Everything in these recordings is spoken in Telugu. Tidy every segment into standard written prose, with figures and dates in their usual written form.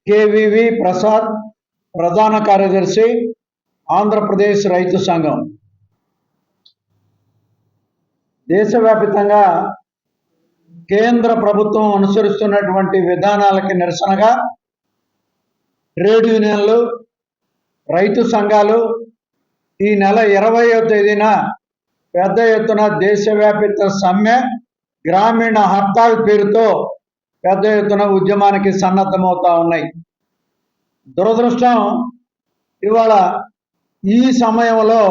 కేవీవి ప్రసాద్, ప్రధాన కార్యదర్శి, ఆంధ్రప్రదేశ్ రైతు సంఘం. దేశవ్యాప్తంగా కేంద్ర ప్రభుత్వం అనుసరిస్తున్నటువంటి విధానాలకి నిరసనగా ట్రేడ్ యూనియన్లు, రైతు సంఘాలు ఈ నెల 20వ తేదీన పెద్ద ఎత్తున దేశవ్యాప్త సమ్మె, గ్రామీణ హర్తాల్ పేరుతో పెద్ద ఎత్తున ఉద్యమానికి సన్నద్ధమవుతా ఉన్నాయి. దురదృష్టం, ఇవాళ ఈ సమయంలో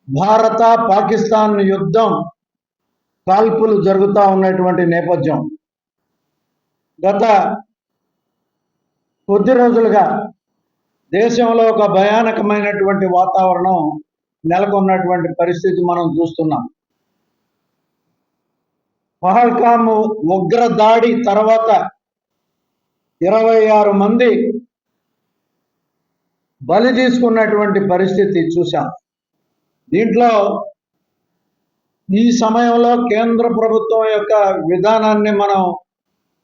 భారత పాకిస్తాన్ యుద్ధం కాల్పులు జరుగుతూ ఉన్నటువంటి నేపథ్యం. గత కొద్ది రోజులుగా దేశంలో ఒక భయానకమైనటువంటి వాతావరణం నెలకొన్నటువంటి పరిస్థితి మనం చూస్తున్నాం. పహల్గామ్ ఉగ్ర దాడి తర్వాత 26 మంది బలి తీసుకున్నటువంటి పరిస్థితి చూశాం. దీంట్లో ఈ సమయంలో కేంద్ర ప్రభుత్వం యొక్క విధానాన్ని మనం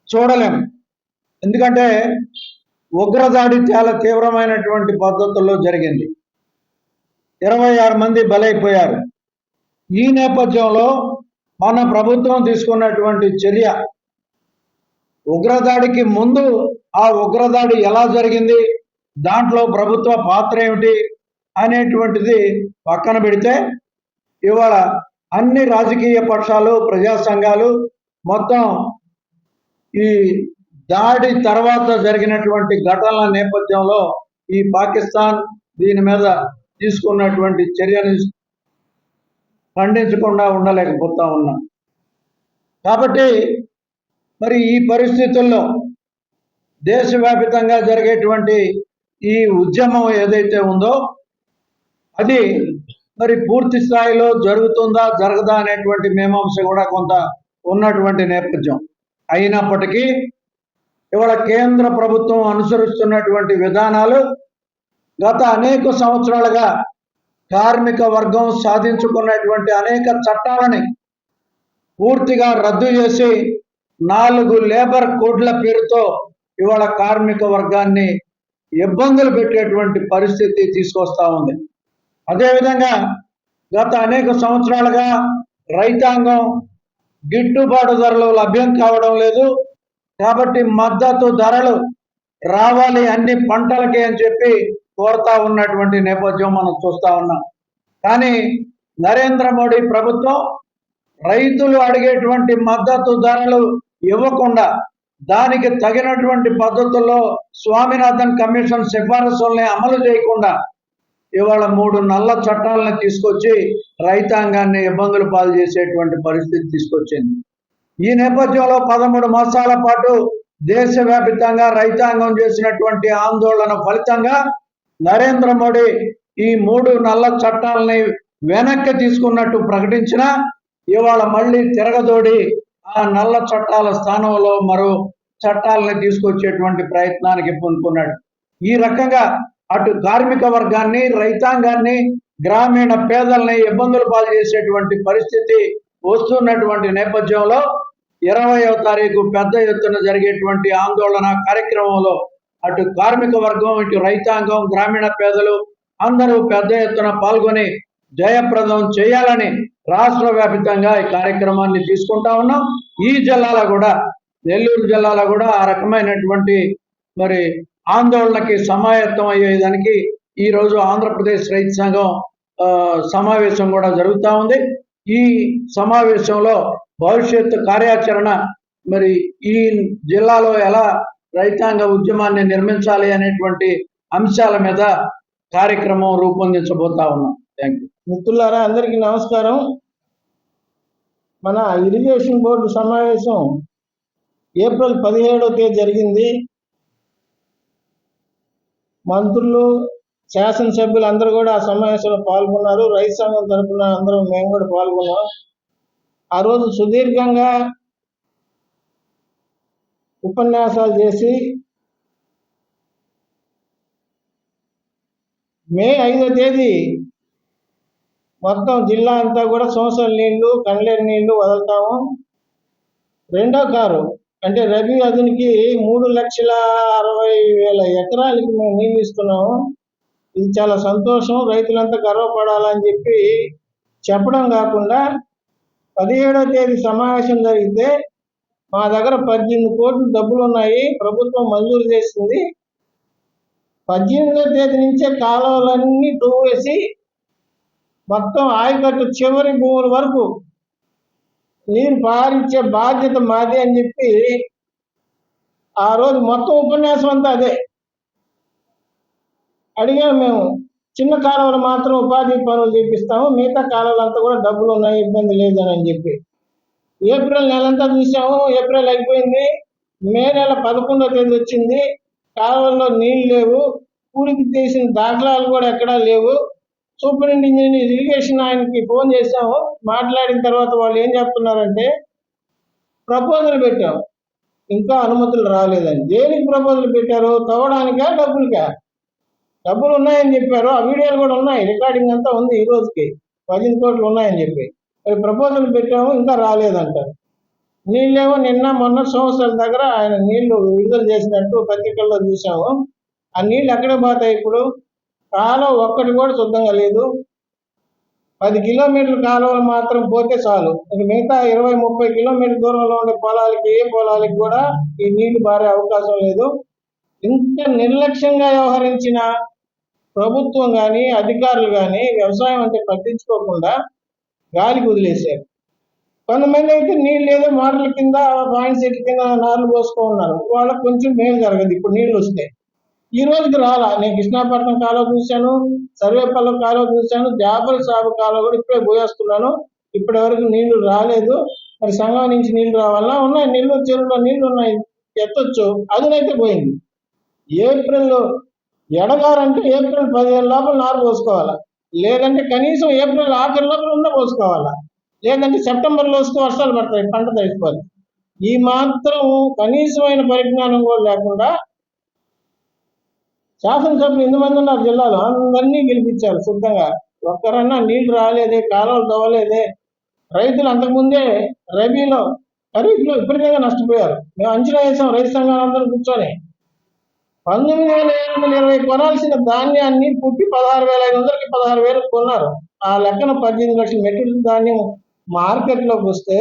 చూడలేం. ఎందుకంటే ఉగ్రదాడి చాలా తీవ్రమైనటువంటి పద్ధతుల్లో జరిగింది. 26 మంది బలైపోయారు. ఈ నేపథ్యంలో మన ప్రభుత్వం తీసుకున్నటువంటి చర్య, ఉగ్రదాడికి ముందు ఆ ఉగ్రదాడి ఎలా జరిగింది, దాంట్లో ప్రభుత్వ పాత్ర ఏమిటి అనేటువంటిది పక్కన పెడితే, ఇవాళ అన్ని రాజకీయ పక్షాలు, ప్రజా సంఘాలు మొత్తం ఈ దాడి తర్వాత జరిగినటువంటి ఘటనల నేపథ్యంలో ఈ పాకిస్తాన్ దీని మీద తీసుకున్నటువంటి చర్యను ఖండించకుండా ఉండలేకపోతా ఉన్నాం. కాబట్టి మరి ఈ పరిస్థితుల్లో దేశవ్యాప్తంగా జరిగేటువంటి ఈ ఉద్యమం ఏదైతే ఉందో అది మరి పూర్తి స్థాయిలో జరుగుతుందా జరగదా అనేటువంటి మీమాంస కూడా కొంత ఉన్నటువంటి నేపథ్యం. అయినప్పటికీ ఇవాళ కేంద్ర ప్రభుత్వం అనుసరిస్తున్నటువంటి విధానాలు గత అనేక సంవత్సరాలుగా కార్మిక వర్గం సాధించుకున్నటువంటి అనేక చట్టాలని పూర్తిగా రద్దు చేసి 4 లేబర్ కోడ్ల పేరుతో ఇవాళ కార్మిక వర్గాన్ని ఇబ్బందులు పెట్టేటువంటి పరిస్థితి తీసుకొస్తా ఉంది. అదేవిధంగా గత అనేక సంవత్సరాలుగా రైతాంగం గిట్టుబాటు ధరలు లభ్యం కావడం లేదు. కాబట్టి మద్దతు ధరలు రావాలి అన్ని పంటలకి అని చెప్పి కోరుతా ఉన్నటువంటి నేపథ్యం మనం చూస్తా ఉన్నాం. కానీ నరేంద్ర మోడీ ప్రభుత్వం రైతులు అడిగేటువంటి మద్దతు ధరలు ఇవ్వకుండా దానికి తగినటువంటి పద్ధతుల్లో స్వామినాథన్ కమిషన్ సిఫారసుల్ని అమలు చేయకుండా ఇవాళ 3 నల్ల చట్టాలను తీసుకొచ్చి రైతాంగాన్ని ఇబ్బందులు పాలు చేసేటువంటి పరిస్థితి తీసుకొచ్చింది. ఈ నేపథ్యంలో 13 మాసాల పాటు దేశవ్యాప్తంగా రైతాంగం చేసినటువంటి ఆందోళన ఫలితంగా నరేంద్ర మోడీ ఈ 3 నల్ల చట్టాలని వెనక్కి తీసుకున్నట్టు ప్రకటించినా ఇవాళ మళ్ళీ తిరగదోడి ఆ నల్ల చట్టాల స్థానంలో మరో చట్టాలని తీసుకొచ్చేటువంటి ప్రయత్నానికి పూనుకున్నాడు. ఈ రకంగా అటు కార్మిక వర్గాన్ని, రైతాంగాన్ని, గ్రామీణ పేదల్ని ఇబ్బందులు పాలు చేసేటువంటి పరిస్థితి వస్తున్నటువంటి నేపథ్యంలో 20వ తారీఖు పెద్ద ఎత్తున జరిగేటువంటి ఆందోళన కార్యక్రమంలో అటు కార్మిక వర్గం, ఇటు రైతాంగం, గ్రామీణ పేదలు అందరూ పెద్ద ఎత్తున పాల్గొని జయప్రదం చేయాలని రాష్ట్ర వ్యాప్తంగా ఈ కార్యక్రమాన్ని తీసుకుంటా ఉన్నాం. ఈ జిల్లాలో కూడా, నెల్లూరు జిల్లాలో కూడా ఆ రకమైనటువంటి మరి ఆందోళనకి సమాయత్తం అయ్యేదానికి ఈరోజు ఆంధ్రప్రదేశ్ రైతు సంఘం సమావేశం కూడా జరుగుతూ ఉంది. ఈ సమావేశంలో భవిష్యత్తు కార్యాచరణ, మరి ఈ జిల్లాలో ఎలా రైతాంగ ఉద్యమాన్ని నిర్మించాలి అనేటువంటి అంశాల మీద కార్యక్రమం రూపొందించబోతా ఉన్నాం. Thank you. మిత్రులారా, అందరికీ నమస్కారం. మన ఇరిగేషన్ బోర్డు సమావేశం ఏప్రిల్ 17వ తేదీ జరిగింది. మంత్రులు, శాసనసభ్యులు అందరూ కూడా ఆ సమావేశంలో పాల్గొన్నారు. రైతు సంఘం తరఫున అందరూ మేము కూడా పాల్గొన్నాం. ఆ రోజు సుదీర్ఘంగా ఉపన్యాసాలు చేసి మే 5వ తేదీ మొత్తం జిల్లా అంతా కూడా సంవత్సరం నీళ్లు, కండ్లేరు నీళ్లు వదులుతాము. 2వ కారు అంటే రబీ అదునికి 3,60,000 ఎకరాలకి మేము నీళ్ళు ఇస్తున్నాము. ఇది చాలా సంతోషం, రైతులంతా గర్వపడాలని చెప్పి చెప్పడం కాకుండా 17వ తేదీ సమావేశం జరిగితే మా దగ్గర 18 కోట్ల డబ్బులు ఉన్నాయి, ప్రభుత్వం మంజూరు చేసింది. 18వ తేదీ నుంచే కాలువలన్నీ తవ్వేసి మొత్తం ఆయకట్టు చివరి భూముల వరకు నీరు పారించే బాధ్యత మాది అని చెప్పి ఆ రోజు మొత్తం ఉపన్యాసం అంతా అదే అడిగాము మేము. చిన్న కాలువలు మాత్రం ఉపాధి పనులు చేపిస్తాము, మిగతా కాలువలంతా కూడా డబ్బులు ఉన్నాయి, ఇబ్బంది లేదని చెప్పి ఏప్రిల్ నెలంతా చూసాము. ఏప్రిల్ అయిపోయింది, మే నెల 11వ తేదీ వచ్చింది, కాలువల్లో నీళ్లు లేవు, కూలికి తీసిన దాఖలాలు కూడా ఎక్కడా లేవు. సూపరింటెండెంట్ ఇరిగేషన్ ఆయనకి ఫోన్ చేశాము. మాట్లాడిన తర్వాత వాళ్ళు ఏం చెప్తున్నారంటే ప్రపోజల్ పెట్టాం, ఇంకా అనుమతులు రాలేదని. దేనికి ప్రపోజల్ పెట్టారు? తవ్వడానికా డబ్బులకా? డబ్బులు ఉన్నాయని చెప్పారు, ఆ వీడియోలు కూడా ఉన్నాయి, రికార్డింగ్ అంతా ఉంది. ఈ రోజుకి 18 కోట్లు ఉన్నాయని చెప్పి మరి ప్రపోజల్ పెట్టాము, ఇంకా రాలేదంటారు. నీళ్ళేమో నిన్న మొన్న సంవత్సరాల దగ్గర ఆయన నీళ్లు విడుదల చేసినట్టు పత్రికల్లో చూసాము. ఆ నీళ్ళు ఎక్కడే పోతాయి ఇప్పుడు? కాలువ ఒక్కటి కూడా శుద్ధంగా లేదు. 10 కిలోమీటర్ల కాలువలు మాత్రం పోతే చాలు, మిగతా 20-30 కిలోమీటర్ల దూరంలో ఉండే పొలాలకి, ఏ పొలాలకి కూడా ఈ నీళ్లు పారే అవకాశం లేదు. ఇంత నిర్లక్ష్యంగా వ్యవహరించిన ప్రభుత్వం కానీ అధికారులు కానీ వ్యవసాయం అంటే పట్టించుకోకుండా గాలికి వదిలేశారు. కొంతమంది అయితే నీళ్ళు ఏదో మోటార్ల కింద, పాయింట్ సెట్ల కింద నార్లు పోసుకున్నారు, వాళ్ళకి కొంచెం మేలు జరగదు ఇప్పుడు నీళ్ళు వస్తే. ఈ రోజుకి రాలా. నేను కృష్ణాపట్నం కాలువ చూశాను, సర్వేపల్లి కాలువ చూశాను, జాఫర్ సాగు కాలువ కూడా ఇప్పుడే పోయేస్తున్నాను. ఇప్పటి వరకు నీళ్లు రాలేదు. మరి సంఘం నుంచి నీళ్లు రావాలా? ఉన్నాయి, నీళ్లు చెరువులో నీళ్లు ఉన్నాయి, ఎత్తొచ్చు. అదునైతే పోయింది. ఏప్రిల్లో ఎడగారంటే ఏప్రిల్ 15 లోపల నారు పోసుకోవాలా, లేదంటే కనీసం ఏప్రిల్ ఆఖరి లోపల ఉన్న పోసుకోవాలా, లేదంటే సెప్టెంబర్లో వస్తే వర్షాలు పడతాయి, పంట తడిసిపోతుంది. ఈ మాత్రం కనీసమైన పరిజ్ఞానం కూడా లేకుండా శాసనసభ్యులు 8 మంది ఉన్నారు జిల్లాలో, అందరినీ గెలిపించారు శుద్ధంగా. ఒక్కరన్నా నీళ్లు రాలేదే, కాలువలు తవ్వలేదే. రైతులు అంతకుముందే రబీలో, ఖరీఫ్లో విపరీతంగా నష్టపోయారు. మేము అంచనా వేసాం రైతు సంఘాలందరూ కూర్చొని. 19,720 కొనాల్సిన ధాన్యాన్ని పుట్టి 16,500కి 16,000 కొన్నారు. ఆ లెక్కన 18 లక్షల మెట్రిక్ ధాన్యం మార్కెట్లోకి వస్తే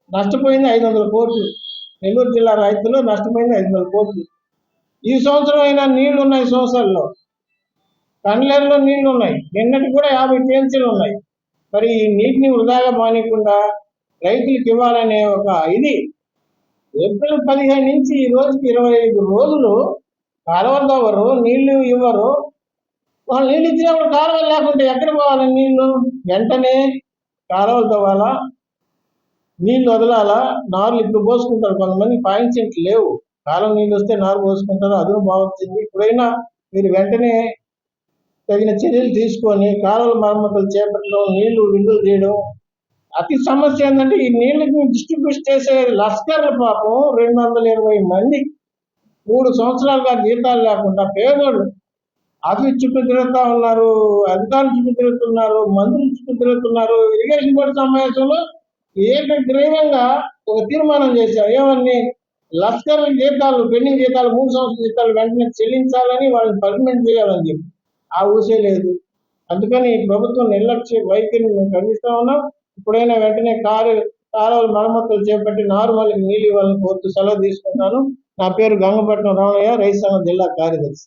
నష్టపోయింది 500 కోట్లు. నెల్లూరు జిల్లా రైతులు నష్టపోయింది 500 కోట్లు. ఈ సంవత్సరం అయినా నీళ్లు ఉన్నాయి సంవత్సరాల్లో, కండ్లేరులో నీళ్లు ఉన్నాయి, నిన్నటి కూడా 50 టీఎంసీలు ఉన్నాయి. మరి ఈ నీటిని వృధాగా మానేయకుండా రైతులకు ఇవ్వాలనే ఒక ఇది. ఏప్రిల్ 15 నుంచి ఈ రోజుకి 25 రోజులు కాలువలు తవ్వరు, నీళ్లు ఇవ్వరు. వాళ్ళు నీళ్ళు ఇచ్చినప్పుడు కాలువలు లేకుంటే ఎక్కడ పోవాలి నీళ్లు? వెంటనే కాలువలు తవ్వాలా, నీళ్లు వదలాలా, నార్లు ఇప్పుడు పోసుకుంటారు. కొంతమంది పాయింట్ సెంట్లు లేవు, కాలువ నీళ్ళు వస్తే నారు పోసుకుంటారు, అదును బాగుంటుంది. ఇప్పుడైనా మీరు వెంటనే తగిన చర్యలు తీసుకొని కాలువల మరమ్మతులు చేపట్టడం, నీళ్లు విడుదల చేయడం. అతి సమస్య ఏంటంటే ఈ నీళ్ళకి డిస్ట్రిబ్యూట్ చేసే లస్కర్ల పాపం 220 మంది 3 సంవత్సరాలుగా జీతాలు లేకుండా పేదోళ్ళు ఆఫీస్ చుట్టూ తిరుగుతూ ఉన్నారు, అధికారులు చుట్టూ తిరుగుతున్నారు, మంత్రులు చుట్టూ తిరుగుతున్నారు. ఇరిగేషన్ బోర్డు సమావేశంలో ఏకగ్రీవంగా ఒక తీర్మానం చేశారు. ఏమని? లస్కర్ల జీతాలు, పెండింగ్ జీతాలు, 3 సంవత్సరాల జీతాలు వెంటనే చెల్లించాలని, వాళ్ళని పర్మనెంట్ చేయాలని చెప్పి ఆ ఊసే లేదు. అందుకని ప్రభుత్వం నిర్లక్ష్య వైఖరిని మేము ఖండిస్తా ఉన్నాం. ఇప్పుడైనా వెంటనే కాలువల మరమ్మతులు చేపట్టి నార్మల్కి నీళ్ళు ఇవ్వాలని కోరుతూ సెలవు తీసుకుంటాను. నా పేరు గంగపట్నం రామయ్య, రైతు సంఘం జిల్లా కార్యదర్శి.